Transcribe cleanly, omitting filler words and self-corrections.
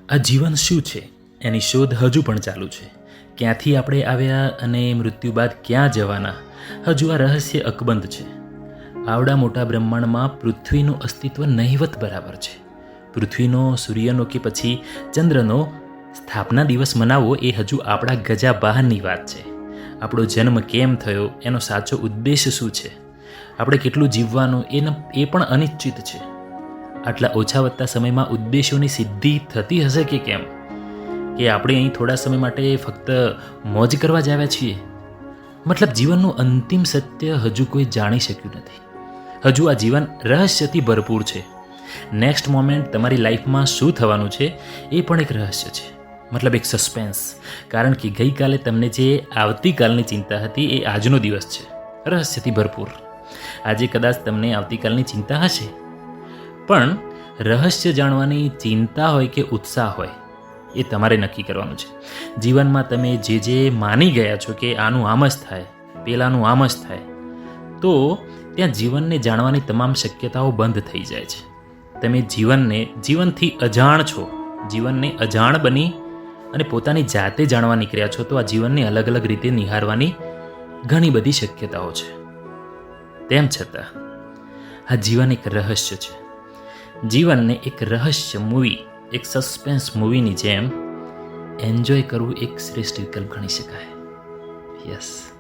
આ જીવન શું છે એની શોધ હજુ પણ ચાલુ છે. ક્યાંથી આપણે આવ્યા અને મૃત્યુ બાદ ક્યાં જવાના, હજુ આ રહસ્ય અકબંધ છે. આવડા મોટા બ્રહ્માંડમાં પૃથ્વીનું અસ્તિત્વ નહિવત બરાબર છે. પૃથ્વીનો, સૂર્યનો કે પછી ચંદ્રનો સ્થાપના દિવસ મનાવવો એ હજુ આપણા ગજા બહારની વાત છે. આપણો જન્મ કેમ થયો, એનો સાચો ઉદ્દેશ શું છે, આપણે કેટલું જીવવાનું એ પણ અનિશ્ચિત છે. આટલા ઓછા વધતા સમયમાં ઉદ્દેશોની સિદ્ધિ થતી હશે કે કેમ? કે આપણે અહીં થોડા સમય માટે ફક્ત મોજ કરવા જ આવ્યા છીએ? મતલબ જીવનનું અંતિમ સત્ય હજુ કોઈ જાણી શક્યું નથી. હજુ આ જીવન રહસ્યથી ભરપૂર છે. નેક્સ્ટ મોમેન્ટ તમારી લાઈફમાં શું થવાનું છે એ પણ એક રહસ્ય છે. મતલબ એક સસ્પેન્સ. કારણ કે ગઈકાલે તમને જે આવતીકાલની ચિંતા હતી એ આજનો દિવસ છે, રહસ્યથી ભરપૂર. આજે કદાચ તમને આવતીકાલની ચિંતા હશે, પણ રહસ્ય જાણવાની ચિંતા હોય કે ઉત્સાહ હોય એ તમારે નક્કી કરવાનું છે. જીવનમાં તમે જે માની ગયા છો કે આનું આમ જ થાય, પેલાનું આમ જ થાય, તો ત્યાં જીવનને જાણવાની તમામ શક્યતાઓ બંધ થઈ જાય છે. તમે જીવનથી અજાણ છો. જીવનને અજાણ બની અને પોતાની જાતે જાણવા નીકળ્યા છો, તો આ જીવનને અલગ અલગ રીતે નિહાળવાની ઘણી બધી શક્યતાઓ છે. તેમ છતાં આ જીવન એક રહસ્ય છે. જીવનને એક રહસ્ય મૂવી, એક સસ્પેન્સ મૂવીની જેમ એન્જોય કરવું એક શ્રેષ્ઠ વિકલ્પ ગણી શકાય. યસ.